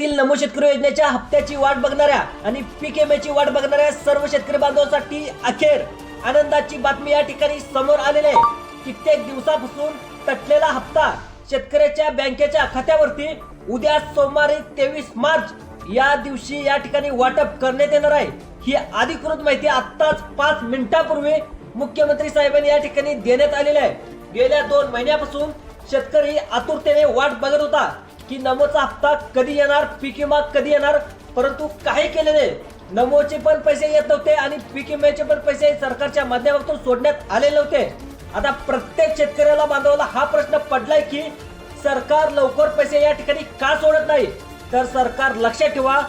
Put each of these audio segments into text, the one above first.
राज्यातील नमो शेतकरी योजनेच्या हप्त्याची वाट बघणाऱ्या आणि पीक विम्याची वाट बघणाऱ्या सर्व शेतकरी बांधवांसाठी अखेर आनंदाची बातमी या ठिकाणी समोर आलेली आहे। कित्येक दिवसापासून तटलेला हप्ता शेतकऱ्याच्या बँकेच्या खात्यावरती उद्या सोमवारी 23 मार्च या दिवशी या ठिकाणी वाटप करण्यात येणार आहे। ही अधिकृत माहिती आत्ताच 5 मिनिटांपूर्वी मुख्यमंत्री साहेबांनी या ठिकाणी देण्यात आलेली आहे। गेल्या 2 महिन्यापासून शेतकरी आतुरतेने वाट बघत होता की नमोचा हप्ता कधी येणार, पीक विमा कधी येणार, परंतु काही केले नाही। नमोचे पण पैसे येत नव्हते आणि पीक विम्याचे पण पैसे सरकारच्या माध्यमातून सोडण्यात आलेले नव्हते। आता प्रत्येक शेतकऱ्याला बांधवाला हा प्रश्न पडलाय की सरकार लवकर पैसे या ठिकाणी का सोडत नाही। तर सरकार लक्षात ठेवा,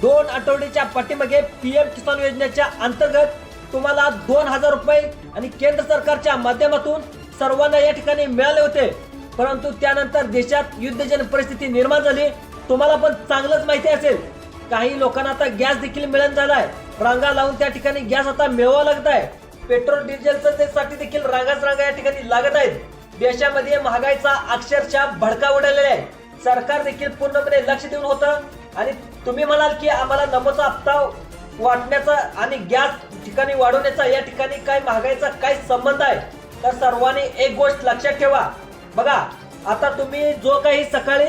2 आठवड्याच्या पाठीमागे पीएम किसान योजनेच्या अंतर्गत तुम्हाला 2000 रुपये आणि केंद्र सरकारच्या माध्यमातून सर्वांना या ठिकाणी मिळाले होते, परंतु त्यानंतर देशात युद्धजन्य परिस्थिती निर्माण झाली। तुम्हाला पण चांगलंच माहिती असेल, काही लोकांना आता गॅस देखील मिळत झालाय, रांगा लावून त्या ठिकाणी गॅस आता मिळवावा लागत आहे। पेट्रोल डिझेलच्या साठी देखील रांगा या ठिकाणी लागत आहेत। देशामध्ये महागाईचा अक्षरशः भडका उडालेला आहे। सरकार देखील पूर्णपणे लक्ष देऊन होतं आणि तुम्ही म्हणाल की आम्हाला नमोचा हप्ता वाटण्याचा आणि गॅस ठिकाणी वाढवण्याचा या ठिकाणी काय महागाईचा काय संबंध आहे। तर सर्वांनी एक गोष्ट लक्षात ठेवा, बघा आता तुम्ही जो काही सकाळी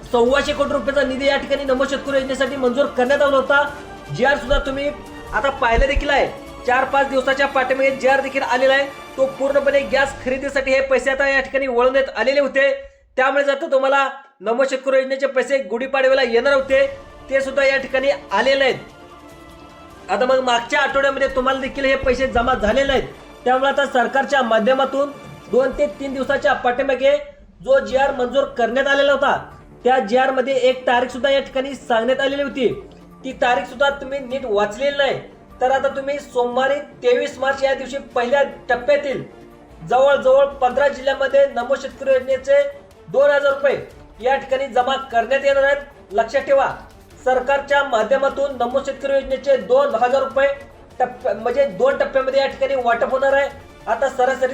125 कोटी रुपयाचा निधी या ठिकाणी नमो शेतकरी योजनेसाठी मंजूर करण्यात आला होता, जीआर सुद्धा तुम्ही आता पाहिलं देखील आहे। 4-5 दिवसाच्या पाठीमागे जीआर देखील आलेला आहे। तो पूर्णपणे गॅस खरेदीसाठी हे पैसे आता या ठिकाणी वळवण्यात आलेले होते। त्यामुळे जर तुम्हाला नमो शेतकरी योजनेचे पैसे गुढीपाडव्याला येणार होते ते सुद्धा या ठिकाणी आलेले आहेत। आता मग मागच्या आठवड्यामध्ये तुम्हाला देखील हे पैसे जमा झालेले आहेत। त्यामुळे आता सरकारच्या माध्यमातून 2 ते 3 दिवसाच्या पाठीमागे जो जीआर मंजूर करण्यात आलेला होता त्या जीआर मध्ये एक तारीख सुद्धा या ठिकाणी सांगण्यात आलेली होती। ती तारीख सुद्धा तुम्ही नीट वाचलेली नाही। तर आता तुम्ही सोमवारी 23 मार्च या दिवशी पहिल्या टप्प्यातील जवळजवळ 15 जिल्ह्यांमध्ये नमो शेतकरी योजनेचे 2000 रुपये या ठिकाणी जमा करण्यात येणार आहेत। लक्षात ठेवा, सरकारच्या माध्यमातून नमो शेतकरी योजनेचे 2000 रुपये म्हणजे 2 टप्प्यामध्ये या ठिकाणी वाटप होणार आहे। आता सरासरी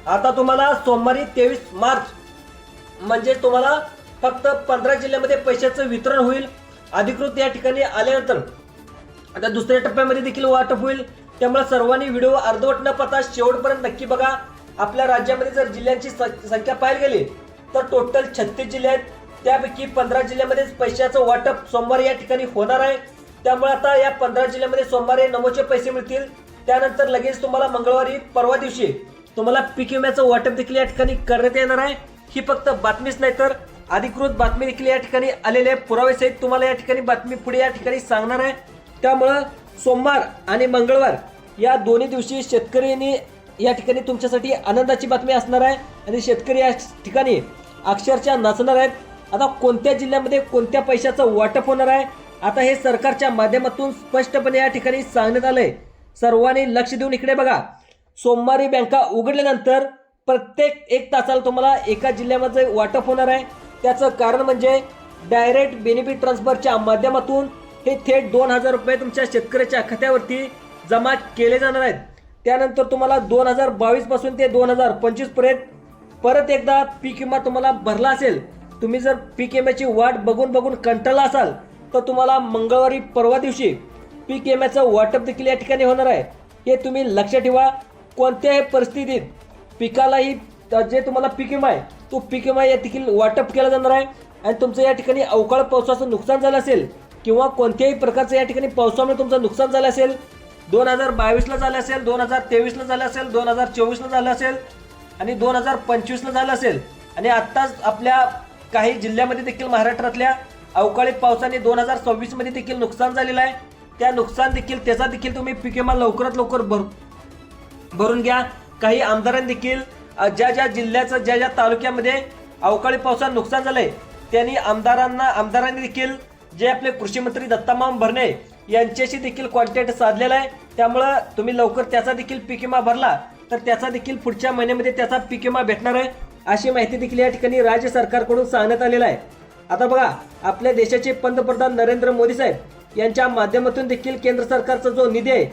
आता तुम्हाला सोमवारी 23 मार्च म्हणजे तुम्हाला फक्त 15 जिल्ह्यामध्ये पैशाचं वितरण होईल अधिकृत या ठिकाणी आल्यानंतर। आता दुसऱ्या टप्प्यामध्ये देखील वाटप होईल। त्यामुळे सर्वांनी व्हिडिओ अर्धवट न पाहता शेवटपर्यंत नक्की बघा। आपल्या राज्यामध्ये जर जिल्ह्यांची संख्या पाहायला गेली तर टोटल 36 जिल्हे आहेत। त्यापैकी 15 जिल्ह्यामध्ये पैशाचं वाटप सोमवारी या ठिकाणी होणार आहे। त्यामुळे आता या 15 जिल्ह्यामध्ये सोमवारी नमोचे पैसे मिळतील। त्यानंतर लगेच तुम्हाला मंगळवारी परवा दिवशी तुम्हाला पीक विम्याचं वाटप देखील या ठिकाणी करण्यात येणार आहे। ही फक्त बातमीच नाही तर अधिकृत बातमी देखील या ठिकाणी आलेले पुरावे सहित तुम्हाला या ठिकाणी बातमी पुढे या ठिकाणी सांगणार आहे। त्यामुळे सोमवार आणि मंगळवार या दोन्ही दिवशी शेतकऱ्यांनी या ठिकाणी तुमच्यासाठी आनंदाची बातमी असणार आहे आणि शेतकरी या ठिकाणी अक्षरशः नाचणार आहेत। आता कोणत्या जिल्ह्यामध्ये कोणत्या पैशाचं वाटप होणार आहे आता हे सरकारच्या माध्यमातून स्पष्टपणे या ठिकाणी सांगण्यात आलंय। सर्वांनी लक्ष देऊन इकडे बघा, सोमवारी बँका उघडल्यानंतर प्रत्येक 1 तासाला तुम्हाला एका जिल्ह्यामध्ये वाटप होणार आहे। त्याचं कारण म्हणजे डायरेक्ट बेनिफिट ट्रान्सफरच्या माध्यमातून हे थेट 2000 रुपये तुमच्या शेतकऱ्याच्या खात्यावरती जमा केले जाणार आहेत। त्यानंतर तुम्हाला 2022 पासून ते 2025 पर्यंत परत एकदा पीक विमा तुम्हाला भरला असेल, तुम्ही जर पीक विम्याची वाट बघून कंटाळला असाल तर तुम्हाला मंगळवारी परवा दिवशी पीक विम्याचं वाटप देखील या ठिकाणी होणार आहे। हे तुम्ही लक्षात ठेवा, कोणत्याही परिस्थितीत पिकालाही जे तुम्हाला पीक विमा आहे तो पीक विमा या ठिकाणी वाटप केला जाणार आहे। आणि तुमचं या ठिकाणी अवकाळी पावसाचं नुकसान झालं असेल किंवा कोणत्याही प्रकारचं या ठिकाणी पावसामुळे तुमचं नुकसान झालं असेल, 2022ला झालं असेल, 2023ला झालं असेल, 2024ला झालं असेल आणि 2025ला झालं असेल आणि आत्ताच आपल्या काही जिल्ह्यामध्ये देखील महाराष्ट्रातल्या अवकाळी पावसाने 2026 मध्ये देखील नुकसान झालेलं आहे। त्या नुकसान देखील त्याचा देखील तुम्ही पीक विमा लवकरात लवकर भरून घ्या। काही आमदारांनी देखील ज्या जिल्ह्याचं ज्या तालुक्यामध्ये अवकाळी पावसानं नुकसान झालंय त्यांनी आमदारांनी देखील जे आपले कृषी मंत्री दत्तामामा भरणे यांच्याशी देखील कॉन्टॅक्ट साधलेला आहे। त्यामुळे तुम्ही लवकर त्याचा देखील पीक विमा भरला तर त्याचा देखील पुढच्या महिन्यामध्ये त्याचा पीक विमा भेटणार आहे, अशी माहिती देखील या ठिकाणी राज्य सरकारकडून सांगण्यात आलेला आहे। आता बघा, आपल्या देशाचे पंतप्रधान नरेंद्र मोदी साहेब यांच्या माध्यमातून देखील केंद्र सरकारचा जो निधी आहे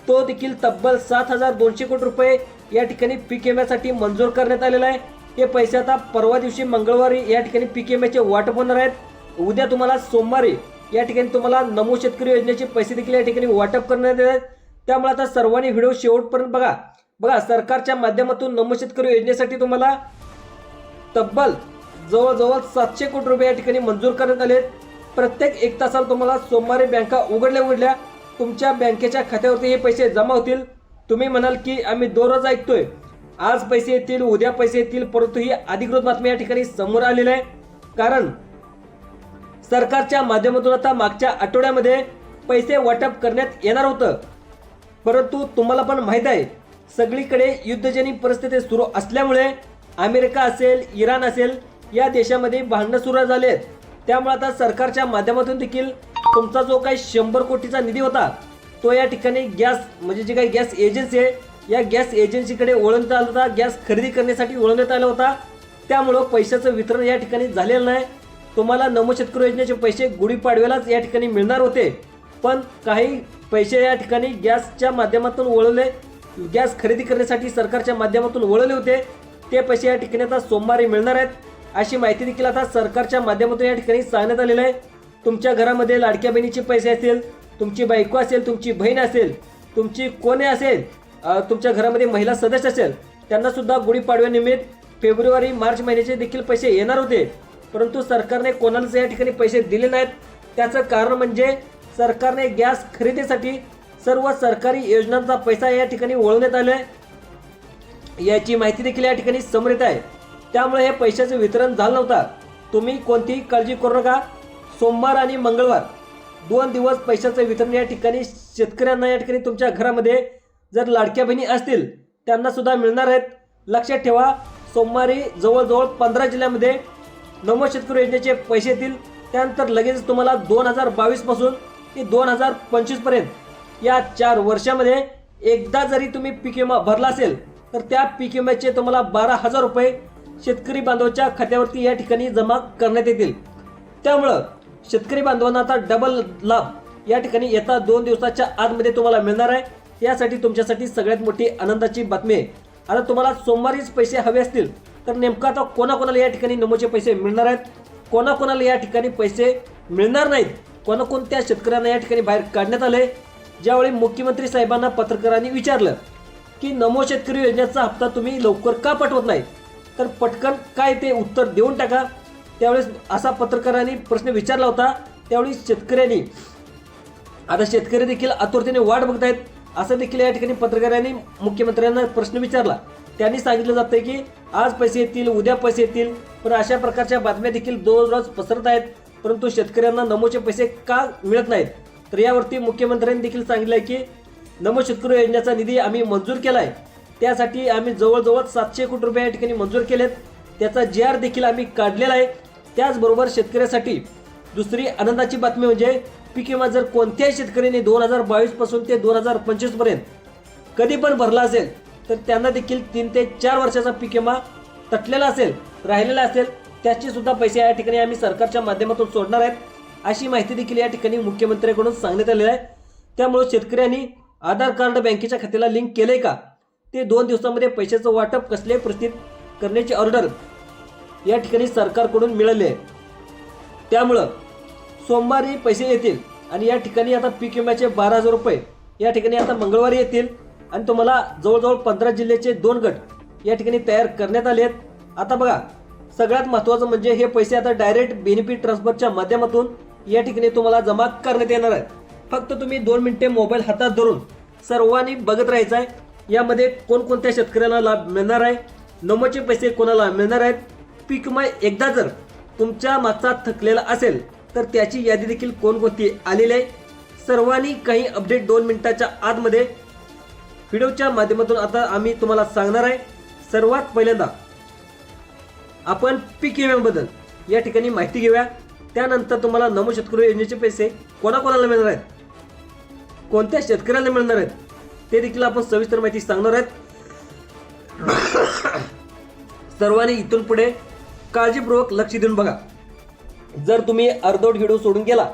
तो देखील तब्बल 7200 कोटी रुपये या ठिकाणी पीक विम्यासाठी मंजूर करण्यात आलेला आहे। हे पैसे आता परवा दिवशी मंगळवारी या ठिकाणी पीक विम्याचे वाटप होणार आहेत। उद्या तुम्हाला सोमवारी या ठिकाणी तुम्हाला नमो शेतकरी योजनेचे पैसे देखील या ठिकाणी वाटप करण्यात येत आहेत। त्यामुळे आता सर्वांनी व्हिडिओ शेवटपर्यंत बघा सरकारच्या माध्यमातून नमो शेतकरी योजनेसाठी तुम्हाला तब्बल जवळजवळ 700 कोटी रुपये या ठिकाणी मंजूर करण्यात आले आहेत। प्रत्येक 1 तासाला तुम्हाला सोमवारी बँका उघडल्या तुमच्या बँकेच्या खात्यावरती हे पैसे जमा होतील। तुम्ही म्हणाल की आम्ही दररोज ऐकतोय आज पैसे येतील उद्या पैसे येतील, परंतु ही अधिकृत बातमी या ठिकाणी समोर आलेली आहे। कारण सरकारच्या माध्यमातून आता मागच्या आठवड्यामध्ये पैसे वाटप करण्यात येणार होतं, परंतु तुम्हाला पण माहित आहे सगळीकडे युद्धजन्य परिस्थिती सुरू असल्यामुळे अमेरिका असेल इराण असेल या देशामध्ये भांडणं सुरू झाले आहेत। त्यामुळे आता सरकारच्या माध्यमातून देखील तुमचा जो काही 100 कोटीचा निधी होता तो या ठिकाणी गॅस म्हणजे जी काही गॅस एजन्सी आहे या गॅस एजन्सीकडे वळवण्यात आला होता, गॅस खरेदी करण्यासाठी वळवण्यात आला होता। त्यामुळं पैशाचं वितरण या ठिकाणी झालेलं नाही। तुम्हाला नमो शेतकरी योजनेचे पैसे गुढीपाडव्यालाच या ठिकाणी मिळणार होते, पण काही पैसे या ठिकाणी गॅसच्या माध्यमातून वळवले, गॅस खरेदी करण्यासाठी सरकारच्या माध्यमातून वळवले होते, ते पैसे या ठिकाणी आता सोमवारी मिळणार आहेत अशी माहिती देखील आता सरकारच्या माध्यमातून या ठिकाणी सांगण्यात आलेलं आहे। तुमच्या घरामध्ये लाडक्या बहिणीचे पैसे असतील, तुमची बायको असेल, तुमची बहीण असेल, तुमची कोणी असेल, तुमच्या घरामध्ये महिला सदस्य असेल, त्यांना सुद्धा गुढीपाडव्यानिमित्त फेब्रुवारी मार्च महिन्याचे देखील पैसे येणार होते, परंतु सरकारने कोणालाच या ठिकाणी पैसे दिले नाहीत। त्याचं कारण म्हणजे सरकारने गॅस खरेदीसाठी सर्व सरकारी योजनांचा पैसा या ठिकाणी वळवण्यात आला आहे याची माहिती देखील या ठिकाणी समोर येत आहे। त्यामुळे हे पैशाचं वितरण झालं नव्हतं। तुम्ही कोणतीही काळजी करू नका, सोमवार आणि मंगळवार 2 दिवस पैशाचं वितरण या ठिकाणी शेतकऱ्यांना या ठिकाणी तुमच्या घरामध्ये जर लाडक्या बहिणी असतील त्यांना सुद्धा मिळणार आहेत। लक्षात ठेवा सोमवारी जवळजवळ 15 जिल्ह्यामध्ये नमो शेतकरी योजनेचे पैसे येतील। त्यानंतर लगेच तुम्हाला 2022 पासून ते 2025 पर्यंत या 4 वर्षामध्ये एकदा जरी तुम्ही पीक विमा भरला असेल तर त्या पीक विम्याचे तुम्हाला 12,000 रुपये शेतकरी बांधवांच्या खात्यावरती या ठिकाणी जमा करण्यात येतील। त्यामुळं शेतकरी बांधवांना आता डबल लाभ या ठिकाणी येत्या 2 दिवसाच्या आतमध्ये तुम्हाला मिळणार आहे। यासाठी तुमच्यासाठी सगळ्यात मोठी आनंदाची बातमी आहे। आता तुम्हाला सोमवारीच पैसे हवे असतील तर नेमकं आता कोणाकोणाला या ठिकाणी नमोचे पैसे मिळणार आहेत, कोणाकोणाला या ठिकाणी पैसे मिळणार नाहीत, कोणकोणत्या शेतकऱ्यांना या ठिकाणी बाहेर काढण्यात आले। ज्यावेळी मुख्यमंत्री साहेबांना पत्रकारांनी विचारलं की नमो शेतकरी योजनेचा हप्ता तुम्ही लवकर का पाठवत नाही, तर पटकन काय ते उत्तर देऊन टाका। त्यावेळेस असा पत्रकारांनी प्रश्न विचारला होता। त्यावेळी शेतकऱ्यांनी आता शेतकरी देखील आतुरतेने वाट बघत आहेत असं देखील या ठिकाणी पत्रकारांनी मुख्यमंत्र्यांना प्रश्न विचारला। त्यांनी सांगितलं जातंय की आज पैसे येतील उद्या पैसे येतील, पण अशा प्रकारच्या बातम्या देखील दररोज पसरत आहेत, परंतु शेतकऱ्यांना नमोचे पैसे का मिळत नाहीत। तर यावरती मुख्यमंत्र्यांनी देखील सांगितलंय की नमो शेतकरी योजनेचा निधी आम्ही मंजूर केलाय, त्यासाठी आम्ही जवळजवळ 700 कोटी रुपये या ठिकाणी मंजूर केलेत, त्याचा GR देखील आम्ही काढलेला आहे। त्याचबरोबर शेतकऱ्यासाठी दुसरी आनंदाची बातमी म्हणजे पीक विमा जर कोणत्याही शेतकऱ्याने 2022 पासून ते 2025 पर्यंत कधी पण भरला असेल तर त्यांना देखील 3 ते 4 वर्षाचा पीक विमा तटलेला असेल, राहिलेला असेल, त्याचे सुद्धा पैसे या ठिकाणी आम्ही सरकारच्या माध्यमातून सोडणार आहेत अशी माहिती देखील या ठिकाणी मुख्यमंत्र्यांकडून सांगण्यात आलेली आहे। त्यामुळे शेतकऱ्यांनी आधार कार्ड बँकेच्या खात्याला लिंक केले का, ते 2 दिवसांमध्ये पैशाचं वाटप कसल्याही परिस्थितीत करण्याची ऑर्डर या ठिकाणी सरकारकडून मिळाली आहे। त्यामुळं सोमवारी पैसे येतील आणि या ठिकाणी आता पीक विम्याचे 12,000 रुपये या ठिकाणी आता मंगळवारी येतील आणि तुम्हाला जवळजवळ 15 जिल्ह्याचे 2 गट या ठिकाणी तयार करण्यात आले आहेत। आता बघा सगळ्यात महत्त्वाचं म्हणजे हे पैसे आता डायरेक्ट बेनिफिट ट्रान्सफरच्या माध्यमातून या ठिकाणी तुम्हाला जमा करण्यात येणार आहेत। फक्त तुम्ही 2 मिनिटे मोबाईल हातात धरून सर्वांनी बघत राहायचं आहे यामध्ये कोणकोणत्या शेतकऱ्यांना लाभ मिळणार आहे, नमोचे पैसे कोणाला मिळणार आहेत। पीक विमा एकदा जर तुमच्या मागचा थकलेला असेल तर त्याची यादी देखील कोणकोणती आलेली आहे। सर्वांनी काही अपडेट 2 मिनिटाच्या आतमध्ये व्हिडिओच्या माध्यमातून आता आम्ही तुम्हाला सांगणार आहे। सर्वात पहिल्यांदा आपण पीक विम्याबद्दल या ठिकाणी माहिती घेऊया, त्यानंतर तुम्हाला नमो शेतकरी योजनेचे पैसे कोणाकोणाला मिळणार आहेत, कोणत्या शेतकऱ्यांना मिळणार आहेत ते देखील आपण सविस्तर माहिती सांगणार आहेत। सर्वांनी इथून पुढे काळजीपूर्वक लक्ष देऊन बघा। जर तुम्ही अर्धवट व्हिडिओ सोडून गेला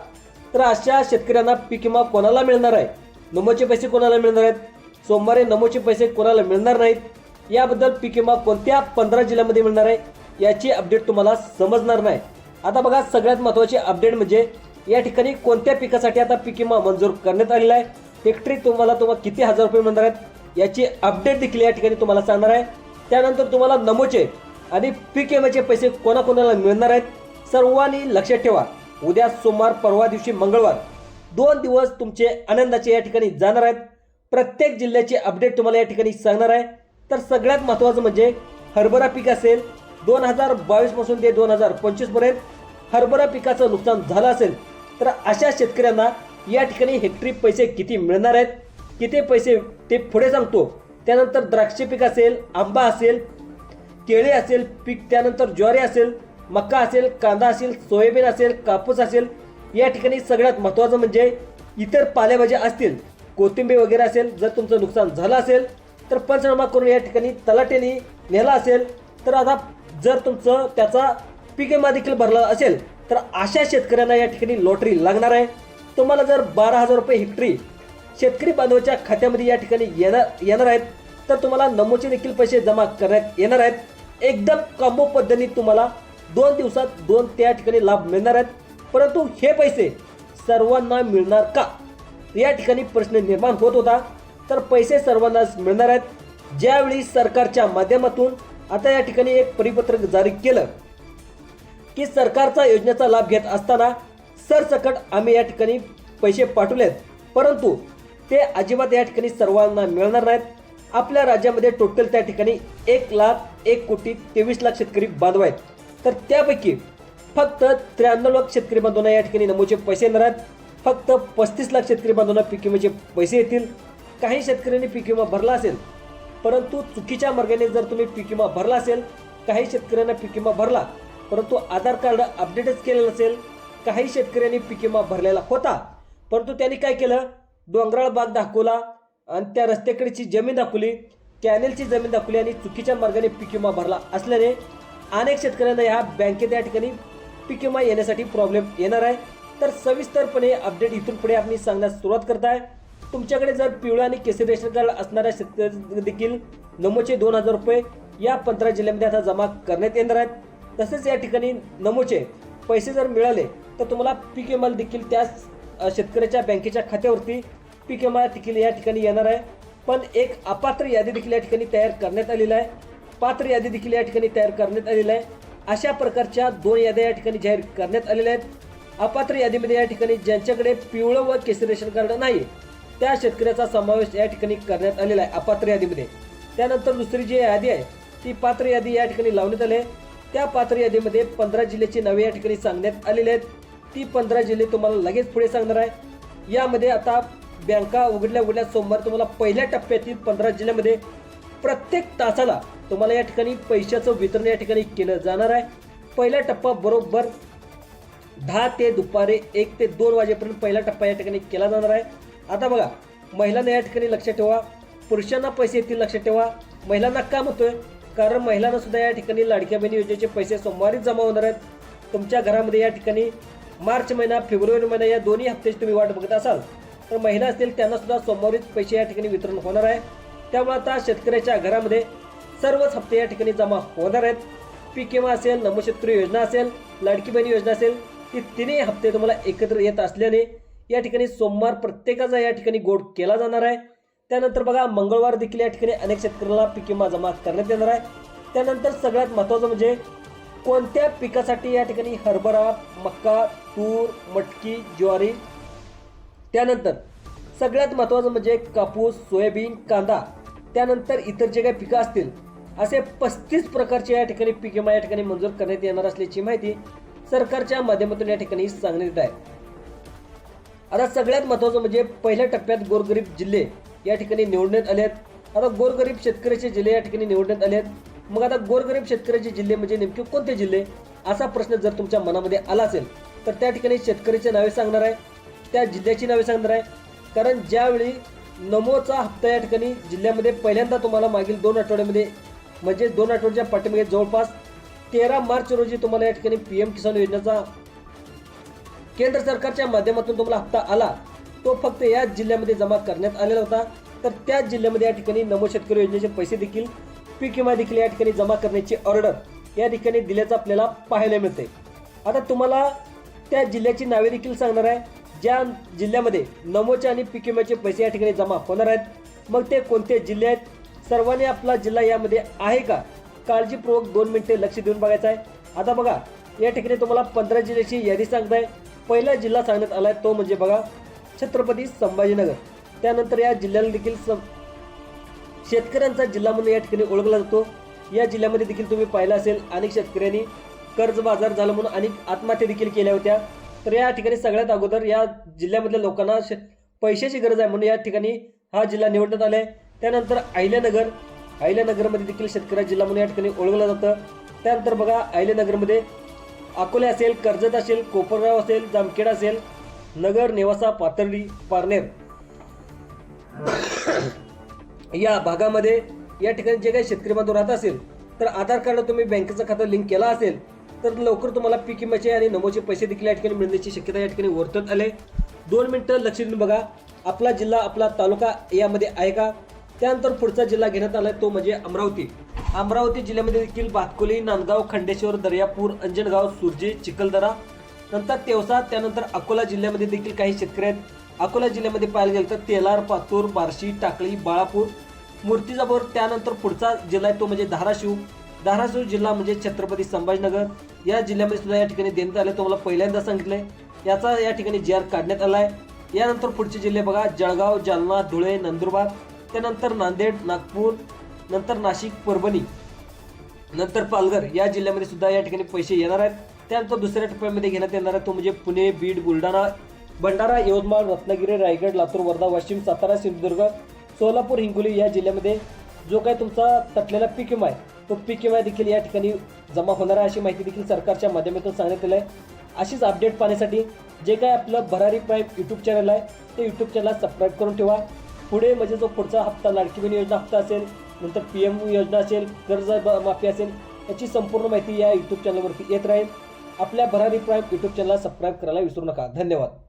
तर अशा शेतकऱ्यांना पीक विमा कोणाला मिळणार आहे, नमोचे पैसे कोणाला मिळणार आहेत, सोमवारी नमोचे पैसे कोणाला मिळणार नाहीत, याबद्दल पीक विमा कोणत्या 15 जिल्ह्यामध्ये मिळणार आहे याची अपडेट तुम्हाला समजणार नाही। आता बघा सगळ्यात महत्त्वाची अपडेट म्हणजे या ठिकाणी कोणत्या पिकासाठी आता पीक विमा मंजूर करण्यात आलेला आहे, हेक्टरी तुम्हाला किती हजार रुपये मिळणार आहेत याची अपडेट देखील या ठिकाणी तुम्हाला सांगणार आहे। त्यानंतर तुम्हाला नमोचे आणि पीक विम्याचे पैसे कोणाकोणाला मिळणार आहेत सर्वांनी लक्षात ठेवा। उद्या सोमवार, परवा दिवशी मंगळवार 2 दिवस तुमचे आनंदाचे या ठिकाणी जाणार आहेत। प्रत्येक जिल्ह्याची अपडेट तुम्हाला या ठिकाणी सांगणार आहे। तर सगळ्यात महत्त्वाचं म्हणजे हरभरा पीक असेल 2022 पासून ते 2025 पर्यंत हरभरा पिकाचं नुकसान झालं असेल तर अशा शेतकऱ्यांना या ठिकाणी हेक्टरी पैसे किती मिळणार आहेत, किती पैसे ते पुढे सांगतो। त्यानंतर द्राक्ष पीक असेल, आंबा असेल, केळी असेल पीक, त्यानंतर ज्वारी असेल, मका असेल, कांदा असेल, सोयाबीन असेल, कापूस असेल, या ठिकाणी सगळ्यात महत्त्वाचं म्हणजे इतर पालेभाज्या असतील, कोथिंबीर वगैरे असेल, जर तुमचं नुकसान झालं असेल तर पंचनामा करून या ठिकाणी तलाठ्याने नेला असेल तर आता जर तुमचं त्याचा पीक विमा देखील भरला असेल तर अशा शेतकऱ्यांना या ठिकाणी लॉटरी लागणार आहे। तुम्हाला जर 12,000 रुपये हेक्टरी शेतकरी बांधवाच्या खात्यामध्ये या ठिकाणी येणार आहेत तर तुम्हाला नमोचे देखील पैसे जमा करण्यात येणार आहेत। एकदम कॉम्बो पद्धतीने तुम्हाला 2 दिवसात 2 त्या ठिकाणी लाभ मिळणार आहेत। परंतु हे पैसे सर्वांना मिळणार का या ठिकाणी प्रश्न निर्माण होत होता। तर पैसे सर्वांनाच मिळणार आहेत। ज्यावेळी सरकारच्या माध्यमातून आता या ठिकाणी एक परिपत्रक जारी केलं की सरकारचा योजनेचा लाभ घेत असताना सरसकट आम्ही या ठिकाणी पैसे पाठवलेत, परंतु ते अजिबात या ठिकाणी सर्वांना मिळणार नाहीत। आपल्या राज्यामध्ये टोटल त्या ठिकाणी 1,01,23,00,000 शेतकरी बांधव आहेत, तर त्यापैकी फक्त 93 लाख शेतकरी बांधवांना या ठिकाणी नमोचे पैसे येणार आहेत। फक्त 35 लाख शेतकरी बांधवांना पीक विम्याचे पैसे येतील। काही शेतकऱ्यांनी पीक विमा भरला असेल, परंतु चुकीच्या मार्गाने जर तुम्ही पीक विमा भरला असेल, काही शेतकऱ्यांना पीक विमा भरला परंतु आधार कार्ड अपडेटच केलेलं नसेल, काही शेतकऱ्यांनी पीक विमा भरलेला होता परंतु त्यांनी काय केलं, डोंगराळ भाग दाखवला आणि त्या रस्त्याकडेची जमीन दाखवली, कॅनेलची जमीन दाखवली आणि चुकीच्या मार्गाने पीक विमा भरला असल्याने अनेक शेतकऱ्यांना या बँकेत या ठिकाणी पीक विमा येण्यासाठी प्रॉब्लेम येणार आहे। तर सविस्तरपणे अपडेट इथून पुढे आपण सांगण्यास सुरुवात करत आहे। तुमच्याकडे जर पिवळा आणि केसरी रेशन कार्ड असणाऱ्या शेतकरी देखील नमोचे 2,000 रुपये या 15 जिल्ह्यामध्ये आता जमा करण्यात येणार आहेत। तसेच या ठिकाणी नमोचे पैसे जर मिळाले तर तुम्हाला पीक विमा देखील त्याच शेतकऱ्याच्या बँकेच्या खात्यावरती पीक विमा देखील या ठिकाणी येणार आहे। पण एक अपात्र यादी देखील या ठिकाणी तयार करण्यात आलेली आहे, पात्र यादी देखील या ठिकाणी तयार करण्यात आलेली आहे। अशा प्रकारच्या 2 याद्या या ठिकाणी जाहीर करण्यात आलेल्या आहेत। अपात्र यादीमध्ये या ठिकाणी ज्यांच्याकडे पिवळं व केसरी रेशन कार्ड नाही त्या शेतकऱ्याचा समावेश या ठिकाणी करण्यात आलेला आहे अपात्र यादीमध्ये। त्यानंतर दुसरी जी यादी आहे ती पात्र यादी या ठिकाणी लावण्यात आली आहे। त्या पात्र यादीमध्ये 15 जिल्ह्याची नावे या ठिकाणी सांगण्यात आलेली आहेत। ती 15 जिल्हे तुम्हाला लगेच पुढे सांगणार आहे। यामध्ये आता बँका उघडल्या सोमवार तुम्हाला पहिल्या टप्प्यातील 15 जिल्ह्यामध्ये प्रत्येक तासाला तुम्हाला या ठिकाणी पैशाचं वितरण या ठिकाणी केलं जाणार आहे। पहिला टप्पा बरोबर 10 ते दुपारी 1 ते 2 वाजेपर्यंत पहिला टप्पा या ठिकाणी केला जाणार आहे। आता बघा महिलांना या ठिकाणी लक्षात ठेवा, पुरुषांना पैसे येतील लक्षात ठेवा। महिलांना काम होतोय कारण महिलांना सुद्धा या ठिकाणी लाडक्या बहिणी योजनेचे पैसे सोमवारी जमा होणार आहेत। तुमच्या घरामध्ये या ठिकाणी मार्च महिना, फेब्रुवारी महिना या दोन्ही हप्त्याची तुम्ही वाट बघत असाल तर महिला असतील त्यांना सुद्धा सोमवारीच पैसे या ठिकाणी वितरण होणार आहे। त्यामुळे आता शेतकऱ्याच्या घरामध्ये सर्वच हप्ते या ठिकाणी जमा होणार आहेत। पीक विमा असेल, नमो शेतकरी योजना असेल, लाडकी बहिणी योजना असेल, ती तिन्ही हप्ते तुम्हाला एकत्र येत असल्याने या ठिकाणी सोमवार प्रत्येकाचा या ठिकाणी गोड केला जाणार आहे। त्यानंतर बघा मंगळवार देखील या ठिकाणी अनेक शेतकऱ्यांना पीक विमा जमा करण्यात येणार आहे। त्यानंतर सगळ्यात महत्त्वाचं म्हणजे कोणत्या पिकासाठी या ठिकाणी हरभरा, मका, तूर, मटकी, ज्वारी, त्यानंतर सगळ्यात महत्त्वाचं म्हणजे कापूस, सोयाबीन, कांदा, त्यानंतर इतर जे काही पिकं असतील असे 35 प्रकारचे या ठिकाणी पीक विमा या ठिकाणी मंजूर करण्यात येणार असल्याची माहिती सरकारच्या माध्यमातून या ठिकाणी सांगण्यात येत आहे। आता सगळ्यात महत्त्वाचं म्हणजे पहिल्या टप्प्यात गोरगरीब जिल्हे या ठिकाणी निवडण्यात आले आहेत। आता गोरगरीब शेतकऱ्याचे जिल्हे या ठिकाणी निवडण्यात आले आहेत। मग आता गोरगरीब शेतकऱ्याचे जिल्हे म्हणजे नेमके कोणते जिल्हे असा प्रश्न जर तुमच्या मनामध्ये आला असेल तर त्या ठिकाणी शेतकऱ्याचे नावे सांगणार आहे, त्या जिल्ह्याची नावे सांगणार आहे। कारण ज्यावेळी नमोचा हप्ता या ठिकाणी जिल्ह्यामध्ये पहिल्यांदा तुम्हाला मागील 2 आठवड्यामध्ये म्हणजे 2 आठवड्याच्या पाठीमागे जवळपास 13 मार्च रोजी तुम्हाला या ठिकाणी PM किसान योजनेचा केंद्र सरकारच्या माध्यमातून तुम्हाला हप्ता आला, तो फक्त याच जिल्ह्यामध्ये जमा करण्यात आलेला होता। तर त्याच जिल्ह्यामध्ये या ठिकाणी नमो शेतकरी योजनेचे पैसे देखील पीक विमा देखील या ठिकाणी जमा करण्याची ऑर्डर या ठिकाणी दिल्याचं आपल्याला पाहायला मिळते. आता तुम्हाला त्या जिल्ह्याची नावे देखील सांगणार आहे, ज्या जिल्ह्यामध्ये नमोचे आणि पीक विम्याचे पैसे या ठिकाणी जमा होणार आहेत. मग ते कोणते जिल्हे आहेत, सर्वांनी आपला जिल्हा यामध्ये आहे का काळजीपूर्वक 2 मिनिटे लक्ष देऊन बघायचं आहे. आता बघा, या ठिकाणी तुम्हाला 15 जिल्ह्याची यादी सांगताय. पहिला जिल्हा सांगण्यात आलाय तो म्हणजे बघा छत्रपती संभाजीनगर. त्यानंतर या जिल्ह्याला देखील शेतकऱ्यांचा जिल्हा म्हणून या ठिकाणी ओळखला जातो. या जिल्ह्यामध्ये देखील तुम्ही पाहिलं असेल अनेक शेतकऱ्यांनी कर्जबाजार झालं म्हणून अनेक आत्महत्या देखील केल्या होत्या. तर या ठिकाणी सगळ्यात अगोदर या जिल्ह्यामधल्या लोकांना पैशाची गरज आहे म्हणून या ठिकाणी हा जिल्हा निवडण्यात आलाय. त्यानंतर अहिल्यानगरमध्ये देखील शेतकरी जिल्हा म्हणून या ठिकाणी ओळखलं जातं. त्यानंतर बघा अहिल्यानगरमध्ये अकोले असेल, कर्जत असेल, कोपरगाव असेल, जामखेड असेल, नगर, नेवासा, पाथर्डी, पारनेर या भागामध्ये या ठिकाणी जे काही शेतकरी बांधव राहत असेल तर आधार कार्ड तुम्ही बँकेचं खातं लिंक केला असेल तर लवकर तुम्हाला पीक विम्याचे आणि नमोचे पैसे देखील या ठिकाणी मिळण्याची शक्यता या ठिकाणी वर्तवत आले. 2 मिनिटं लक्ष देऊन बघा आपला जिल्हा आपला तालुका यामध्ये आहे का. त्यानंतर पुढचा जिल्हा घेण्यात आला तो म्हणजे अमरावती जिल्ह्यामध्ये देखील भातकुली, नांदगाव, खंडेश्वर, दर्यापूर, अंजनगाव, सुरजी, चिखलदरा, नंतर तेवसा. त्यानंतर अकोला जिल्ह्यामध्ये देखील काही शेतकरी आहेत. अकोला जिल्ह्यामध्ये पाहायला गेलं तर तेलार, पातूर, बार्शी, टाकळी, बाळापूर, मूर्तिजापूर. त्यानंतर पुढचा जिल्हा आहे तो म्हणजे धाराशिव जिल्हा म्हणजे छत्रपती संभाजीनगर. या जिल्ह्यामध्ये सुद्धा या ठिकाणी देण्यात आले. तुम्हाला पहिल्यांदा सांगितलंय याचा या ठिकाणी GR काढण्यात आला आहे. यानंतर पुढचे जिल्हे बघा जळगाव, जालना, धुळे, नंदुरबार, त्यानंतर नांदेड, नागपूर, नंतर नाशिक, परभणी, नंतर पालघर या जिल्ह्यामध्ये सुद्धा या ठिकाणी पैसे येणार आहेत. त्यानंतर दुसऱ्या टप्प्यामध्ये घेण्यात येणार आहे तो म्हणजे पुणे, बीड, बुलढाणा, भंडारा, यवतमाळ, रत्नागिरी, रायगड, लातूर, वर्धा, वाशिम, सातारा, सिंधुदुर्ग, सोलापूर, हिंगोली या जिल्ह्यामध्ये जो काही तुमचा तटलेला पीक विमा आहे तो पीक विमा देखील या ठिकाणी जमा होणार आहे अशी माहिती देखील सरकारच्या माध्यमातून सांगण्यात आली आहे. अशीच अपडेट पाहण्यासाठी जे काय आपलं भरारी प्राईम यूट्यूब चॅनल आहे ते यूट्यूब चॅनल सबस्क्राईब करून ठेवा. पुढे म्हणजे जो पुढचा हप्ता लाडकी बहीण योजना हप्ता असेल, नंतर PM योजना असेल, कर्ज माफी असेल, याची संपूर्ण माहिती या यूट्यूब चॅनलवरती येत राहील. आपल्या भरारी प्राईम यूट्यूब चॅनलला सबस्क्राईब करायला विसरू नका. धन्यवाद.